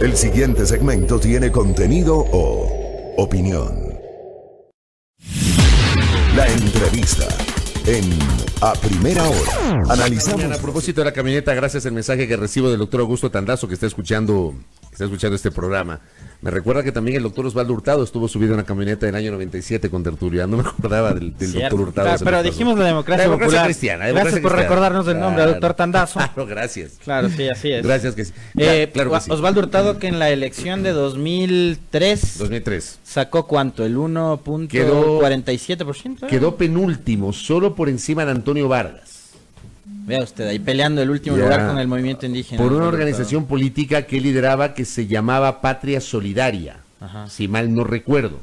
El siguiente segmento tiene contenido o opinión. La entrevista en A Primera Hora. Analizamos. A propósito de la camioneta, gracias al mensaje que recibo del doctor Augusto Tandazo, que está escuchando este programa. Me recuerda que también el doctor Osvaldo Hurtado estuvo subido en una camioneta del año 97 con Tertuliano. No me acordaba del doctor Hurtado. Claro, pero dijimos la democracia popular. Cristiana. Gracias por recordarnos el nombre, doctor Tandazo. Claro, gracias. Claro, sí, así es. Gracias que sí. Claro que sí. Osvaldo Hurtado, que en la elección de 2003 sacó ¿cuánto? El 1.47%. Quedó penúltimo, solo por encima de Antonio Vargas. Vea usted, ahí peleando el último lugar con el movimiento indígena. Por una organización política que él lideraba que se llamaba Patria Solidaria, si mal no recuerdo,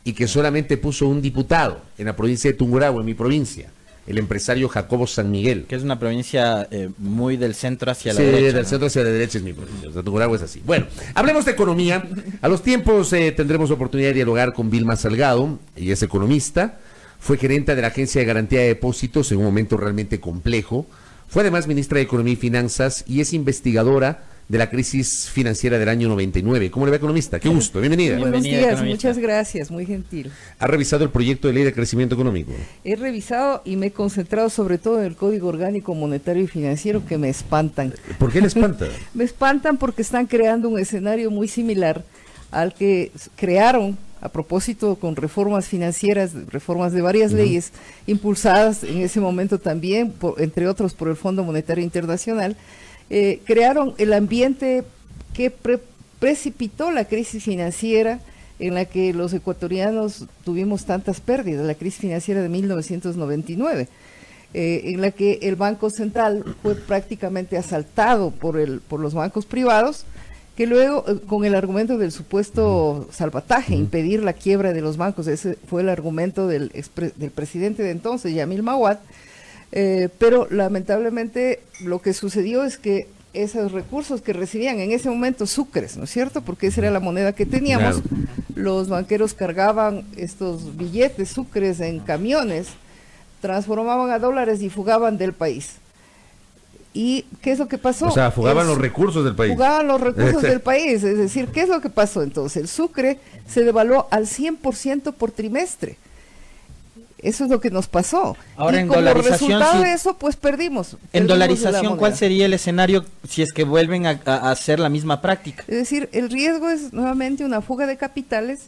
y que solamente puso un diputado en la provincia de Tungurahua, en mi provincia, el empresario Jacobo San Miguel. Que es una provincia muy del centro hacia la derecha. Sí, del centro hacia la derecha es mi provincia, o sea, Tungurahua es así. Bueno, hablemos de economía. A los tiempos tendremos oportunidad de dialogar con Vilma Salgado, ella es economista. Fue gerente de la Agencia de Garantía de Depósitos en un momento realmente complejo. Fue además ministra de Economía y Finanzas y es investigadora de la crisis financiera del año 99. ¿Cómo le va, economista? Qué gusto, bienvenida. Buenos días, muchas gracias, muy gentil. ¿Ha revisado el proyecto de ley de crecimiento económico? He revisado y me he concentrado sobre todo en el Código Orgánico Monetario y Financiero, que me espantan. ¿Por qué le espanta? Me espantan porque están creando un escenario muy similar al que crearon a propósito con reformas financieras, reformas de varias leyes impulsadas en ese momento también, entre otros por el Fondo Monetario Internacional, crearon el ambiente que precipitó la crisis financiera en la que los ecuatorianos tuvimos tantas pérdidas, la crisis financiera de 1999. En la que el Banco Central fue prácticamente asaltado por los bancos privados, que luego, con el argumento del supuesto salvataje, impedir la quiebra de los bancos, ese fue el argumento del presidente de entonces, Yamil Mahuad, pero lamentablemente lo que sucedió es que esos recursos que recibían en ese momento sucres, ¿no es cierto? Porque esa era la moneda que teníamos, los banqueros cargaban estos billetes sucres en camiones, transformaban a dólares y fugaban del país. ¿Y qué es lo que pasó? O sea, fugaban los recursos del país. Fugaban los recursos del país, es decir, ¿qué es lo que pasó entonces? El sucre se devaluó al 100% por trimestre. Eso es lo que nos pasó. Ahora, y como resultado de eso, pues perdimos. En dolarización, ¿cuál sería el escenario si es que vuelven a hacer la misma práctica? Es decir, el riesgo es nuevamente una fuga de capitales,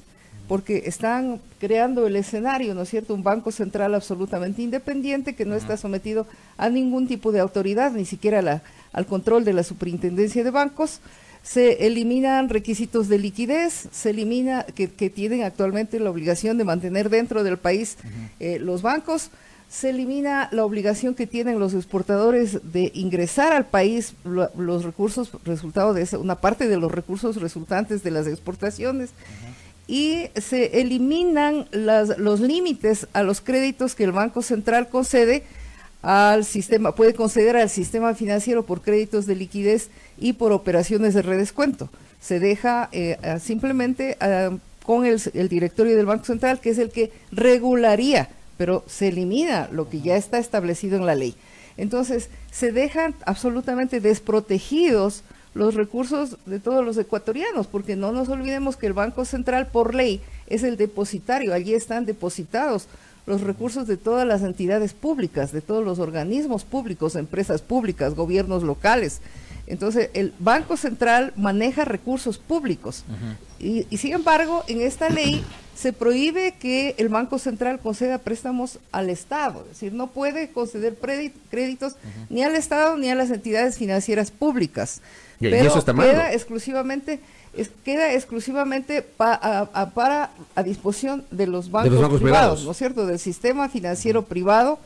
porque están creando el escenario, ¿no es cierto? Un banco central absolutamente independiente que no está sometido a ningún tipo de autoridad, ni siquiera al control de la superintendencia de bancos. Se eliminan requisitos de liquidez, se elimina que tienen actualmente la obligación de mantener dentro del país los bancos, se elimina la obligación que tienen los exportadores de ingresar al país los recursos resultado de una parte de los recursos resultantes de las exportaciones. Y se eliminan los límites a los créditos que el Banco Central concede al sistema, puede conceder al sistema financiero por créditos de liquidez y por operaciones de redescuento. Se deja simplemente con el directorio del Banco Central, que es el que regularía, pero se elimina lo que ya está establecido en la ley. Entonces, se dejan absolutamente desprotegidos los recursos de todos los ecuatorianos, porque no nos olvidemos que el Banco Central por ley es el depositario, allí están depositados los recursos de todas las entidades públicas, de todos los organismos públicos, empresas públicas, gobiernos locales. Entonces, el Banco Central maneja recursos públicos y sin embargo, en esta ley se prohíbe que el Banco Central conceda préstamos al Estado, es decir, no puede conceder créditos ni al Estado ni a las entidades financieras públicas. Pero eso está mal, queda exclusivamente a disposición de los bancos privados, ¿no es cierto? Del sistema financiero privado,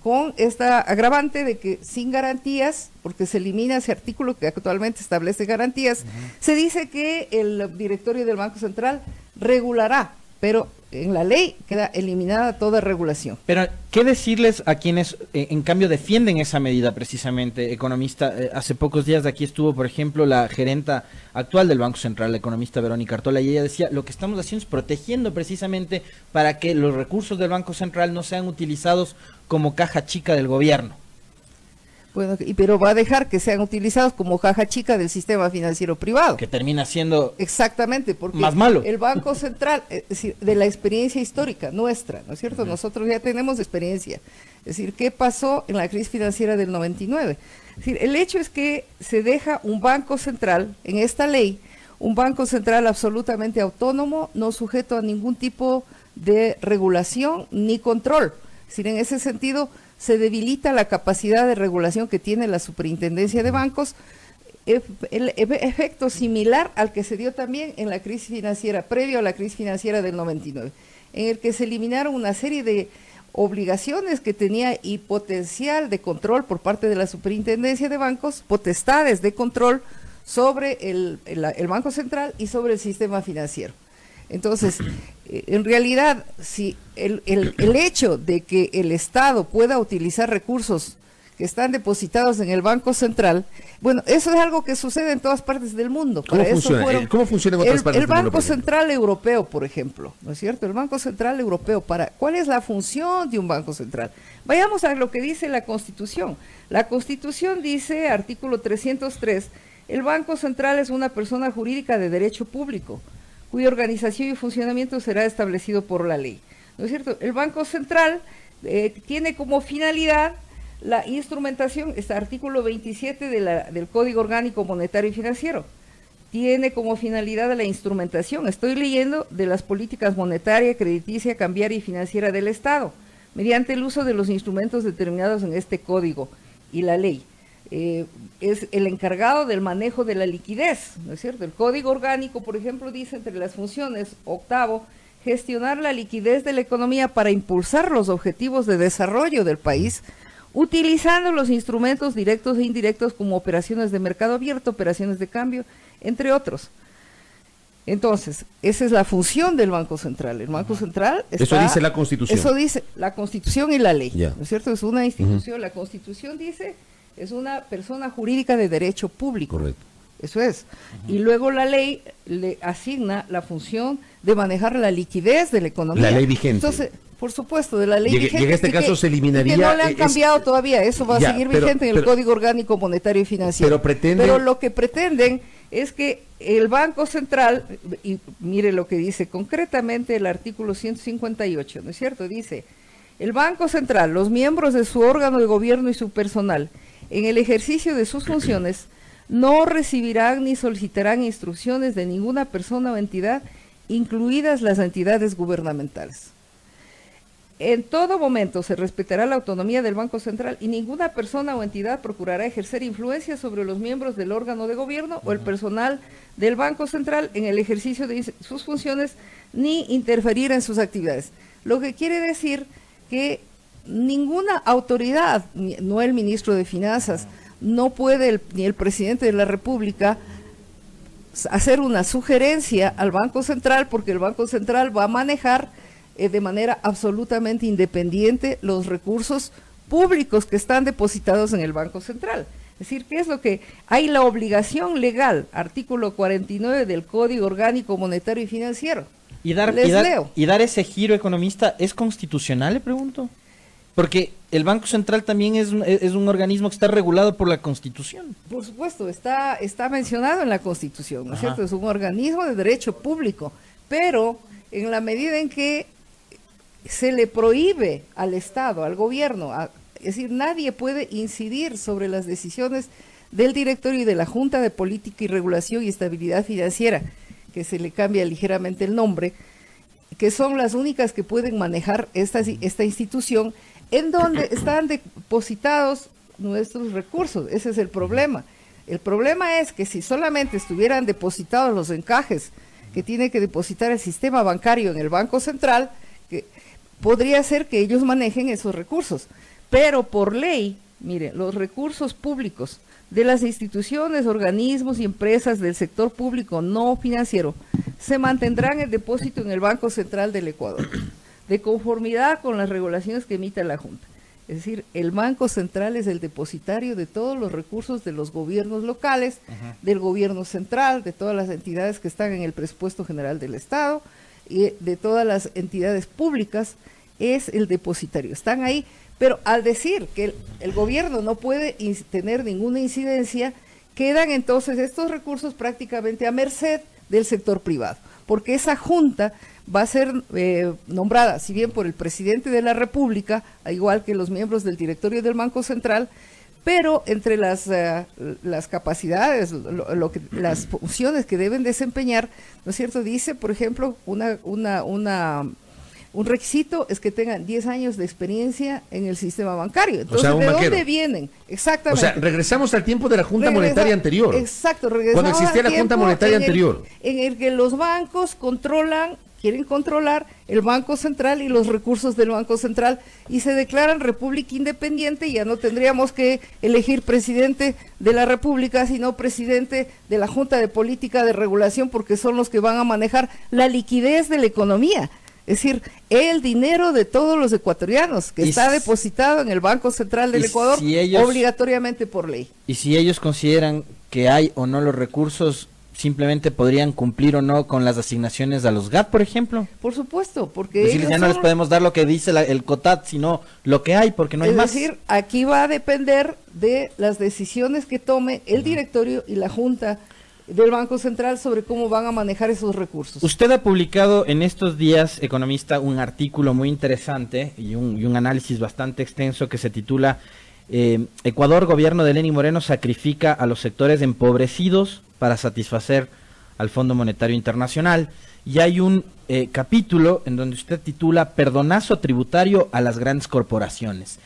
con esta agravante de que sin garantías, porque se elimina ese artículo que actualmente establece garantías, se dice que el directorio del Banco Central regulará, pero en la ley queda eliminada toda regulación. Pero, ¿qué decirles a quienes, en cambio, defienden esa medida precisamente, economista? Hace pocos días de aquí estuvo, por ejemplo, la gerenta actual del Banco Central, la economista Verónica Artola, y ella decía, lo que estamos haciendo es protegiendo precisamente para que los recursos del Banco Central no sean utilizados como caja chica del gobierno. Bueno, pero va a dejar que sean utilizados como caja chica del sistema financiero privado. Que termina siendo Exactamente, porque más malo. El Banco Central, es decir, de la experiencia histórica nuestra, ¿no es cierto? Nosotros ya tenemos experiencia. Es decir, ¿qué pasó en la crisis financiera del 99? Es decir, el hecho es que se deja un Banco Central, en esta ley, un Banco Central absolutamente autónomo, no sujeto a ningún tipo de regulación ni control. Es decir, en ese sentido se debilita la capacidad de regulación que tiene la Superintendencia de Bancos, el efecto similar al que se dio también en la crisis financiera, previo a la crisis financiera del 99, en el que se eliminaron una serie de obligaciones que tenía y potencial de control por parte de la Superintendencia de Bancos, potestades de control sobre el Banco Central y sobre el sistema financiero. Entonces, en realidad, si el hecho de que el Estado pueda utilizar recursos que están depositados en el Banco Central, bueno, eso es algo que sucede en todas partes del mundo. ¿Cómo funciona? ¿Cómo funciona en otras partes del mundo? El Banco Central Europeo, por ejemplo, ¿no es cierto? El Banco Central Europeo, ¿cuál es la función de un Banco Central? Vayamos a lo que dice la Constitución. La Constitución dice, artículo 303, el Banco Central es una persona jurídica de derecho público, cuya organización y funcionamiento será establecido por la ley. ¿No es cierto? El Banco Central tiene como finalidad la instrumentación, este artículo 27 del Código Orgánico Monetario y Financiero. Tiene como finalidad la instrumentación, estoy leyendo, de las políticas monetaria, crediticia, cambiaria y financiera del Estado, mediante el uso de los instrumentos determinados en este código y la ley. Es el encargado del manejo de la liquidez, ¿no es cierto? El Código Orgánico, por ejemplo, dice entre las funciones, octavo, gestionar la liquidez de la economía para impulsar los objetivos de desarrollo del país, utilizando los instrumentos directos e indirectos como operaciones de mercado abierto, operaciones de cambio, entre otros. Entonces, esa es la función del Banco Central. El Banco Central está... Eso dice la Constitución. Eso dice la Constitución y la ley, Ya. ¿no es cierto? Es una institución, la Constitución dice, es una persona jurídica de derecho público. Correcto. Eso es. Y luego la ley le asigna la función de manejar la liquidez de la economía. La ley vigente. Entonces, por supuesto, de la ley vigente. Y en este caso se eliminaría... que no le han cambiado todavía, eso va a seguir vigente en el Código Orgánico Monetario y Financiero. Pero lo que pretenden es que el Banco Central, y mire lo que dice concretamente el artículo 158, ¿no es cierto? Dice, el Banco Central, los miembros de su órgano de gobierno y su personal, en el ejercicio de sus funciones, no recibirán ni solicitarán instrucciones de ninguna persona o entidad, incluidas las entidades gubernamentales. En todo momento se respetará la autonomía del Banco Central y ninguna persona o entidad procurará ejercer influencia sobre los miembros del órgano de gobierno o el personal del Banco Central en el ejercicio de sus funciones ni interferir en sus actividades. Lo que quiere decir que ninguna autoridad, no el ministro de Finanzas, no puede ni el presidente de la República hacer una sugerencia al Banco Central, porque el Banco Central va a manejar de manera absolutamente independiente los recursos públicos que están depositados en el Banco Central. Es decir, ¿qué es lo que hay? La obligación legal, artículo 49 del Código Orgánico Monetario y Financiero. Y dar ese giro, economista, ¿es constitucional, le pregunto? Porque el Banco Central también es un organismo que está regulado por la Constitución. Por supuesto, está mencionado en la Constitución, ¿no es cierto? Es un organismo de derecho público, pero en la medida en que se le prohíbe al Estado, al gobierno, es decir, nadie puede incidir sobre las decisiones del directorio y de la Junta de Política y Regulación y Estabilidad Financiera, que se le cambia ligeramente el nombre, que son las únicas que pueden manejar esta institución, en donde están depositados nuestros recursos. Ese es el problema. El problema es que si solamente estuvieran depositados los encajes que tiene que depositar el sistema bancario en el Banco Central, que podría ser que ellos manejen esos recursos. Pero por ley, mire, los recursos públicos de las instituciones, organismos y empresas del sector público no financiero se mantendrán en depósito en el Banco Central del Ecuador, de conformidad con las regulaciones que emita la Junta. Es decir, el Banco Central es el depositario de todos los recursos de los gobiernos locales, del gobierno central, de todas las entidades que están en el presupuesto general del Estado y de todas las entidades públicas, es el depositario. Están ahí Pero al decir que el gobierno no puede tener ninguna incidencia, quedan entonces estos recursos prácticamente a merced del sector privado, porque esa junta va a ser nombrada, si bien por el presidente de la República, al igual que los miembros del directorio del Banco Central, pero entre las capacidades, las funciones que deben desempeñar, ¿no es cierto? Dice, por ejemplo, un requisito es que tengan 10 años de experiencia en el sistema bancario. Entonces, o sea, ¿de banquero. dónde vienen? Exactamente. O sea, regresamos al tiempo de la Junta Monetaria anterior. Exacto, regresamos cuando existía al la Junta tiempo Monetaria anterior. En el que los bancos quieren controlar el Banco Central y los recursos del Banco Central y se declaran república independiente, y ya no tendríamos que elegir presidente de la República, sino presidente de la Junta de Política de Regulación, porque son los que van a manejar la liquidez de la economía. Es decir, el dinero de todos los ecuatorianos que está depositado en el Banco Central del Ecuador, obligatoriamente por ley. Y si ellos consideran que hay o no los recursos, simplemente podrían cumplir o no con las asignaciones a los GAT, por ejemplo. Por supuesto, porque decir, ya no les podemos dar lo que dice el COTAD, sino lo que hay, porque no hay más. Es decir, aquí va a depender de las decisiones que tome el directorio y la Junta del Banco Central sobre cómo van a manejar esos recursos. Usted ha publicado en estos días, economista, un artículo muy interesante y un análisis bastante extenso que se titula Ecuador, gobierno de Lenín Moreno sacrifica a los sectores empobrecidos para satisfacer al Fondo Monetario Internacional. Y hay un capítulo en donde usted titula Perdonazo tributario a las grandes corporaciones.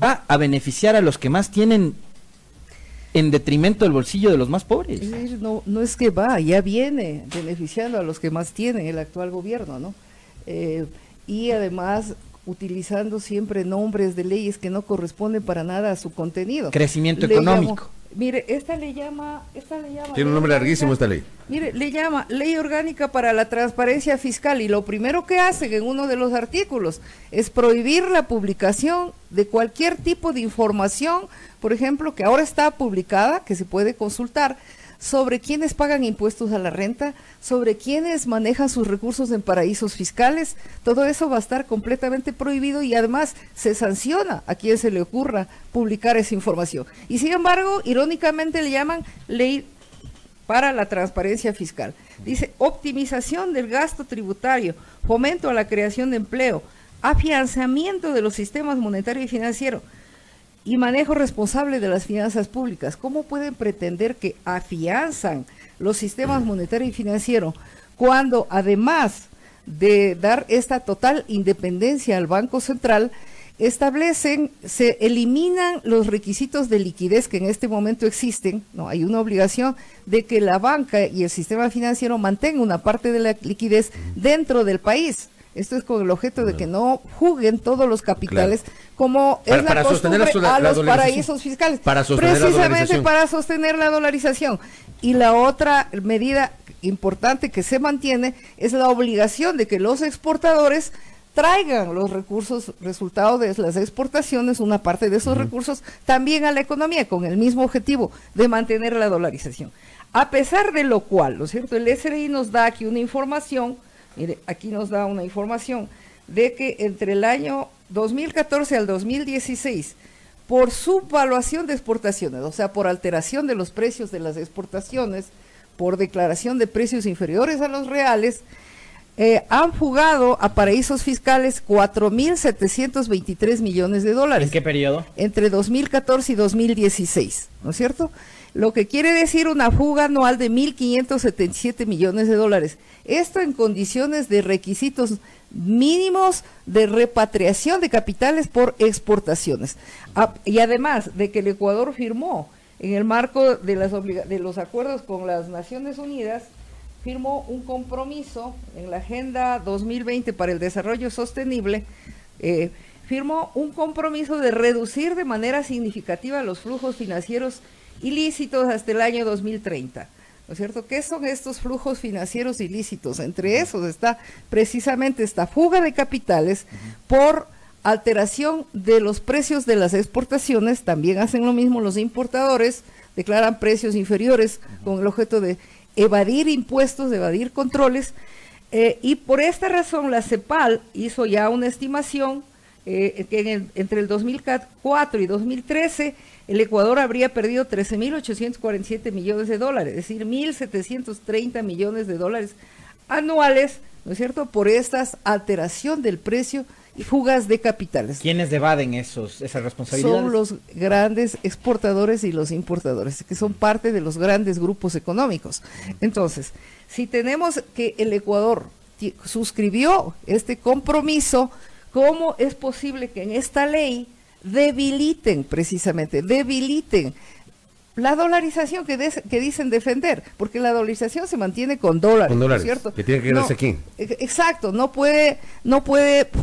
¿Va a beneficiar a los que más tienen en detrimento del bolsillo de los más pobres? Es decir, no es que ya viene beneficiando a los que más tienen el actual gobierno, ¿no? Y además utilizando siempre nombres de leyes que no corresponden para nada a su contenido. Crecimiento económico. Mire, esta le llama tiene un nombre larguísimo esta ley. Mire, le llama Ley Orgánica para la Transparencia Fiscal, y lo primero que hacen en uno de los artículos es prohibir la publicación de cualquier tipo de información, por ejemplo, que ahora está publicada, que se puede consultar, sobre quienes pagan impuestos a la renta, sobre quienes manejan sus recursos en paraísos fiscales. Todo eso va a estar completamente prohibido, y además se sanciona a quien se le ocurra publicar esa información. Y sin embargo, irónicamente le llaman Ley para la Transparencia Fiscal. Dice, optimización del gasto tributario, fomento a la creación de empleo, afianzamiento de los sistemas monetario y financiero, y manejo responsable de las finanzas públicas. ¿Cómo pueden pretender que afianzan los sistemas monetario y financiero cuando, además de dar esta total independencia al Banco Central, se eliminan los requisitos de liquidez que en este momento existen? No, hay una obligación de que la banca y el sistema financiero mantengan una parte de la liquidez dentro del país. Esto es con el objeto de que no juguen todos los capitales, como es la costumbre a los paraísos fiscales, precisamente para sostener la dolarización. Y la otra medida importante que se mantiene es la obligación de que los exportadores traigan los recursos resultado de las exportaciones, una parte de esos recursos, también a la economía, con el mismo objetivo de mantener la dolarización. A pesar de lo cual, ¿no es cierto?, el SRI nos da aquí una información. Mire, aquí nos da una información de que entre el año 2014 al 2016, por subvaluación de exportaciones, o sea, por alteración de los precios de las exportaciones, por declaración de precios inferiores a los reales, han fugado a paraísos fiscales 4.723 millones de dólares. ¿En qué periodo? Entre 2014 y 2016, ¿no es cierto? Lo que quiere decir una fuga anual de 1.577 millones de dólares. Esto en condiciones de requisitos mínimos de repatriación de capitales por exportaciones. Y además de que el Ecuador firmó, en el marco de los acuerdos con las Naciones Unidas, firmó un compromiso en la Agenda 2020 para el Desarrollo Sostenible, firmó un compromiso de reducir de manera significativa los flujos financieros ilícitos hasta el año 2030, ¿no es cierto? ¿Qué son estos flujos financieros ilícitos? Entre esos está precisamente esta fuga de capitales por alteración de los precios de las exportaciones. También hacen lo mismo los importadores, declaran precios inferiores con el objeto de evadir impuestos, de evadir controles, y por esta razón la CEPAL hizo ya una estimación que entre el 2004 y 2013 el Ecuador habría perdido 13.847 millones de dólares, es decir, 1.730 millones de dólares anuales, ¿no es cierto?, por esta alteración del precio y fugas de capitales. ¿Quiénes evaden esas responsabilidades? Son los grandes exportadores y los importadores, que son parte de los grandes grupos económicos. Entonces, si tenemos que el Ecuador suscribió este compromiso, ¿cómo es posible que en esta ley debiliten la dolarización que dicen defender? Porque la dolarización se mantiene con dólares, ¿no es cierto? Que tiene que quedarse aquí. Exacto, no puede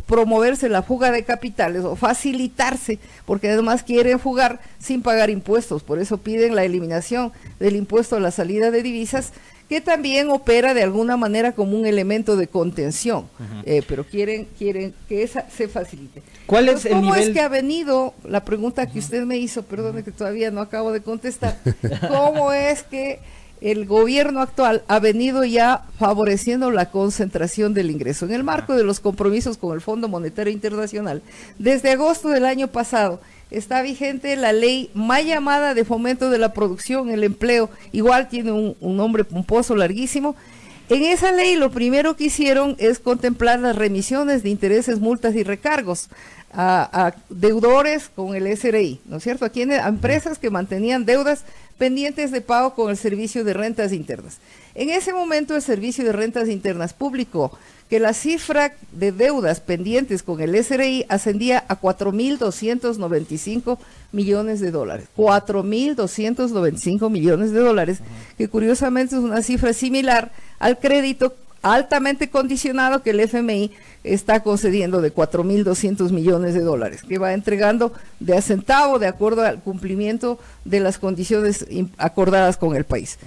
promoverse la fuga de capitales o facilitarse, porque además quieren fugar sin pagar impuestos, por eso piden la eliminación del impuesto a la salida de divisas, que también opera de alguna manera como un elemento de contención, pero quieren que esa se facilite. ¿Cuál es el nivel? ¿Cómo es que ha venido, la pregunta que usted me hizo, perdone que todavía no acabo de contestar, cómo es que el gobierno actual ha venido ya favoreciendo la concentración del ingreso? En el marco de los compromisos con el Fondo Monetario Internacional, desde agosto del año pasado, está vigente la ley mal llamada de fomento de la producción, el empleo, igual tiene un nombre pomposo, larguísimo. En esa ley lo primero que hicieron es contemplar las remisiones de intereses, multas y recargos a deudores con el SRI, ¿no es cierto? A empresas que mantenían deudas pendientes de pago con el Servicio de Rentas Internas. En ese momento el Servicio de Rentas Internas publicó que la cifra de deudas pendientes con el SRI ascendía a 4.295 millones de dólares. 4.295 millones de dólares, que curiosamente es una cifra similar al crédito altamente condicionado que el FMI está concediendo de 4.200 millones de dólares, que va entregando de a centavo de acuerdo al cumplimiento de las condiciones acordadas con el país.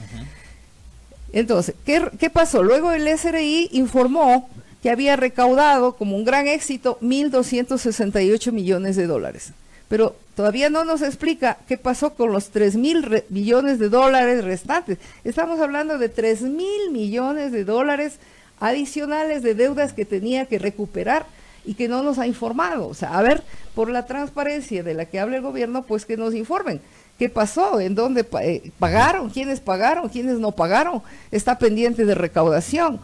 Entonces, ¿qué pasó? Luego el SRI informó que había recaudado como un gran éxito 1.268 millones de dólares. Pero todavía no nos explica qué pasó con los 3.000 millones de dólares restantes. Estamos hablando de 3.000 millones de dólares adicionales de deudas que tenía que recuperar y que no nos ha informado. O sea, a ver, por la transparencia de la que habla el gobierno, pues que nos informen. ¿Qué pasó? ¿En dónde pagaron? ¿Quiénes pagaron? ¿Quiénes no pagaron? Está pendiente de recaudación,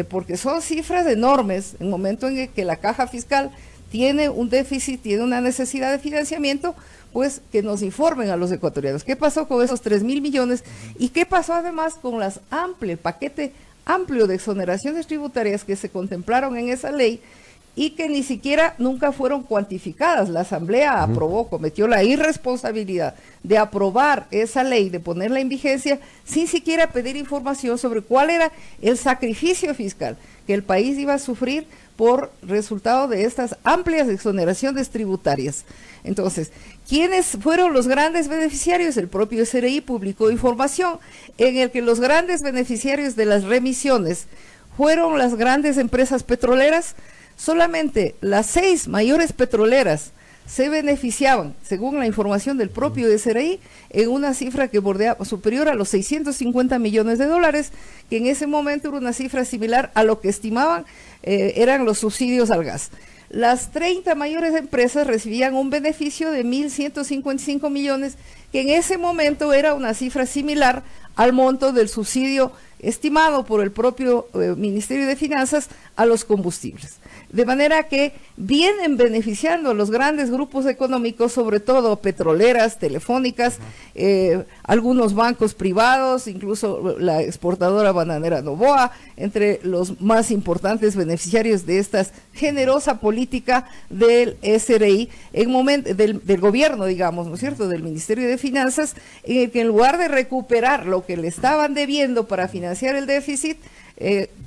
porque son cifras enormes en el momento en que la caja fiscal tiene un déficit, tiene una necesidad de financiamiento, pues que nos informen a los ecuatorianos. ¿Qué pasó con esos 3.000 millones? ¿Y qué pasó además con el paquete amplio de exoneraciones tributarias que se contemplaron en esa ley y que ni siquiera nunca fueron cuantificadas? La Asamblea cometió la irresponsabilidad de aprobar esa ley, de ponerla en vigencia, sin siquiera pedir información sobre cuál era el sacrificio fiscal que el país iba a sufrir por resultado de estas amplias exoneraciones tributarias. Entonces, ¿quiénes fueron los grandes beneficiarios? El propio SRI publicó información en el que los grandes beneficiarios de las remisiones fueron las grandes empresas petroleras. Solamente las 6 mayores petroleras se beneficiaban, según la información del propio SRI, en una cifra que bordea superior a los 650 millones de dólares, que en ese momento era una cifra similar a lo que estimaban eran los subsidios al gas. Las 30 mayores empresas recibían un beneficio de 1.155 millones, que en ese momento era una cifra similar al monto del subsidio estimado por el propio Ministerio de Finanzas a los combustibles. De manera que vienen beneficiando a los grandes grupos económicos, sobre todo petroleras, telefónicas, algunos bancos privados, incluso la exportadora bananera Noboa, entre los más importantes beneficiarios de esta generosa política del SRI, del gobierno, digamos, ¿no es cierto?, del Ministerio de Finanzas, en el que en lugar de recuperar lo que le estaban debiendo para financiar el déficit,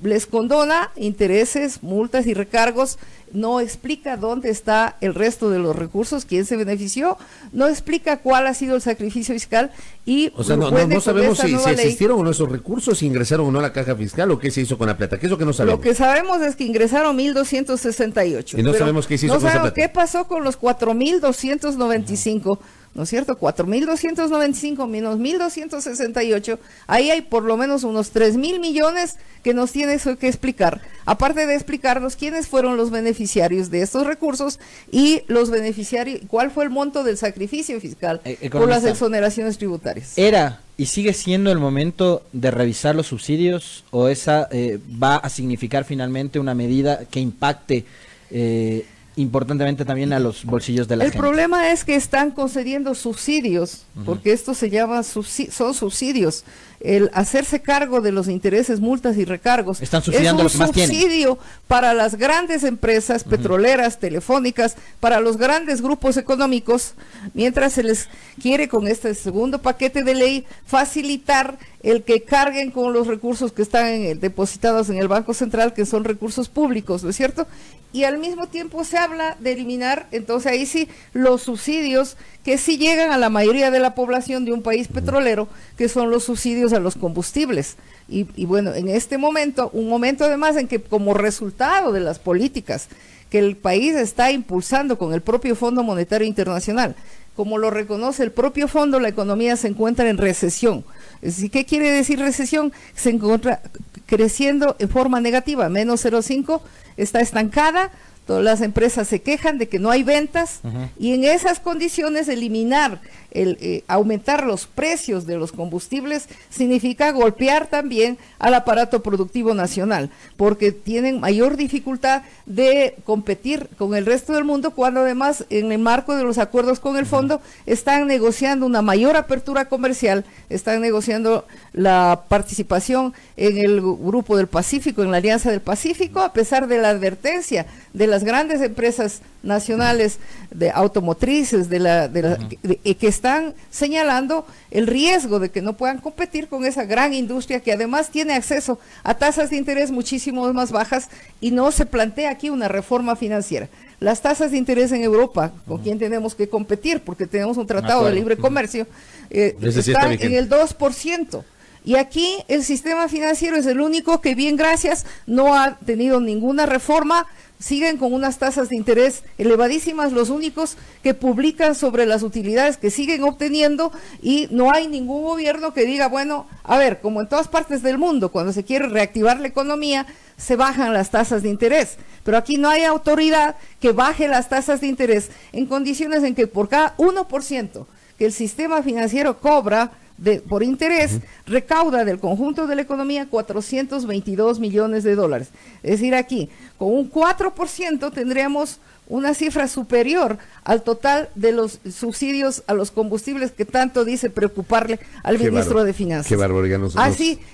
les condona intereses, multas y recargos, no explica dónde está el resto de los recursos, quién se benefició, no explica cuál ha sido el sacrificio fiscal y... O sea, no sabemos si existieron o no esos recursos, si ingresaron o no a la caja fiscal o qué se hizo con la plata, ¿qué es lo que no sabemos? Lo que sabemos es que ingresaron 1.268. Y no sabemos qué se hizo con esa plata. ¿Qué pasó con los 4.295? ¿no es cierto? 4.295 menos 1.268, ahí hay por lo menos unos 3.000 millones que nos tiene eso que explicar, aparte de explicarnos quiénes fueron los beneficiarios de estos recursos y los beneficiarios, cuál fue el monto del sacrificio fiscal por las exoneraciones tributarias. ¿Era y sigue siendo el momento de revisar los subsidios o esa va a significar finalmente una medida que impacte importantemente también a los bolsillos de la gente? El problema es que están concediendo subsidios, porque esto se llama son subsidios. El hacerse cargo de los intereses, multas y recargos están subsidiando lo que más tienen. Es un subsidio para las grandes empresas petroleras, telefónicas, para los grandes grupos económicos, mientras se les quiere con este segundo paquete de ley facilitar el que carguen con los recursos que están depositados en el Banco Central, que son recursos públicos, ¿no es cierto? Y al mismo tiempo se habla de eliminar, entonces ahí sí, los subsidios que sí llegan a la mayoría de la población de un país petrolero, que son los subsidios a los combustibles. Y bueno, en este momento, un momento además en que como resultado de las políticas que el país está impulsando con el propio Fondo Monetario Internacional, como lo reconoce el propio fondo, la economía se encuentra en recesión. ¿Qué quiere decir recesión? Se encuentra creciendo en forma negativa, menos 0,5, está estancada, todas las empresas se quejan de que no hay ventas, y en esas condiciones eliminar, aumentar los precios de los combustibles significa golpear también al aparato productivo nacional, porque tienen mayor dificultad de competir con el resto del mundo, cuando además en el marco de los acuerdos con el fondo están negociando una mayor apertura comercial, están negociando la participación en el Grupo del Pacífico, en la Alianza del Pacífico, a pesar de la advertencia de las grandes empresas nacionales de automotrices que están señalando el riesgo de que no puedan competir con esa gran industria que además tiene acceso a tasas de interés muchísimo más bajas, y no se plantea aquí una reforma financiera. Las tasas de interés en Europa, con quien tenemos que competir porque tenemos un tratado de libre comercio, están en el 2%. Y aquí el sistema financiero es el único que, bien gracias, no ha tenido ninguna reforma, siguen con unas tasas de interés elevadísimas, los únicos que publican sobre las utilidades que siguen obteniendo, y no hay ningún gobierno que diga, bueno, a ver, como en todas partes del mundo, cuando se quiere reactivar la economía, se bajan las tasas de interés, pero aquí no hay autoridad que baje las tasas de interés en condiciones en que por cada 1% que el sistema financiero cobra por interés, recauda del conjunto de la economía 422 millones de dólares. Es decir, aquí, con un 4% tendríamos una cifra superior al total de los subsidios a los combustibles que tanto dice preocuparle al ministro de Finanzas. Qué barbaridad.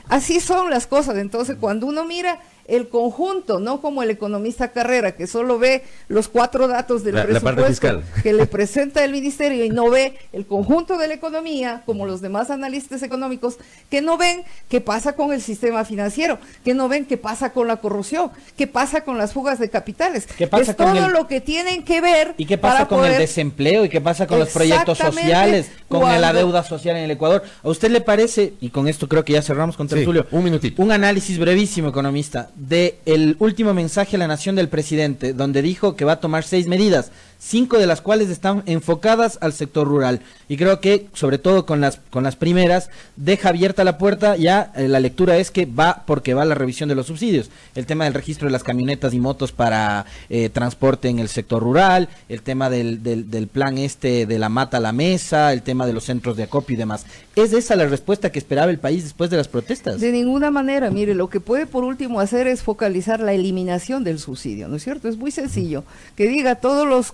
Así son las cosas. Entonces, cuando uno mira el conjunto, no como el economista Carrera, que solo ve los 4 datos del presupuesto que le presenta el ministerio y no ve el conjunto de la economía, como los demás analistas económicos, que no ven qué pasa con el sistema financiero, que no ven qué pasa con la corrupción, qué pasa con las fugas de capitales, ¿qué pasa es todo lo que tienen que ver. ¿Y qué pasa con el desempleo? ¿Y qué pasa con los proyectos sociales, con la deuda social en el Ecuador? ¿A usted le parece, y con esto creo que ya cerramos con Tertulio, un minutito, un análisis brevísimo, economista, de el último mensaje a la nación del presidente, donde dijo que va a tomar 6 medidas, 5 de las cuales están enfocadas al sector rural, y creo que sobre todo con las primeras deja abierta la puerta? Ya la lectura es que porque va la revisión de los subsidios, el tema del registro de las camionetas y motos para transporte en el sector rural, el tema del plan de la mata a la mesa, el tema de los centros de acopio y demás. ¿Es esa la respuesta que esperaba el país después de las protestas? De ninguna manera. Mire, lo que puede por último hacer es focalizar la eliminación del subsidio, ¿no es cierto? Es muy sencillo, que diga todos los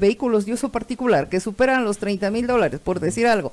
vehículos de uso particular que superan los $30,000, por decir algo,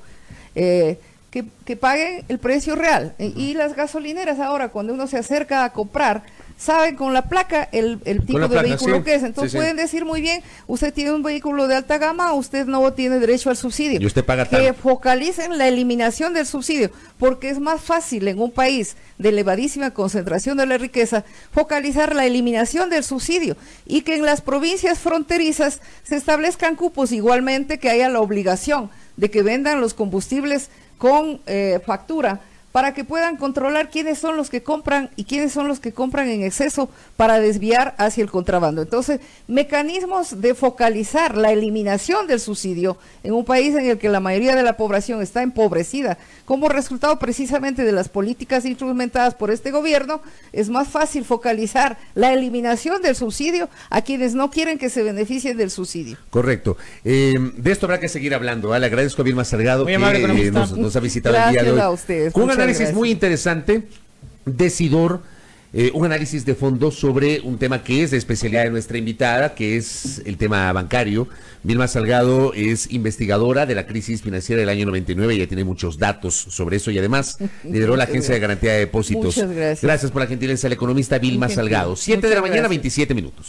que paguen el precio real. Y las gasolineras ahora, cuando uno se acerca a comprar, saben con la placa el tipo de vehículo que es. Entonces pueden decir muy bien, usted tiene un vehículo de alta gama, usted no tiene derecho al subsidio. Y usted paga que focalicen la eliminación del subsidio, porque es más fácil en un país de elevadísima concentración de la riqueza focalizar la eliminación del subsidio, y que en las provincias fronterizas se establezcan cupos, igualmente que haya la obligación de que vendan los combustibles con factura para que puedan controlar quiénes son los que compran y quiénes son los que compran en exceso para desviar hacia el contrabando. Entonces, mecanismos de focalizar la eliminación del subsidio en un país en el que la mayoría de la población está empobrecida, como resultado precisamente de las políticas instrumentadas por este gobierno, es más fácil focalizar la eliminación del subsidio a quienes no quieren que se beneficien del subsidio. Correcto. De esto habrá que seguir hablando. Le agradezco a Vilma Salgado Muy amable, que economista. nos ha visitado Gracias el día de hoy. a ustedes. Con un Muchas análisis gracias. muy interesante, decidor, un análisis de fondo sobre un tema que es de especialidad de nuestra invitada, que es el tema bancario. Vilma Salgado es investigadora de la crisis financiera del año 99, ya tiene muchos datos sobre eso y además lideró la Agencia de Garantía de Depósitos. Muchas gracias. Gracias por la gentileza, el economista Vilma Salgado. 7 de la Muchas mañana, gracias. 27 minutos.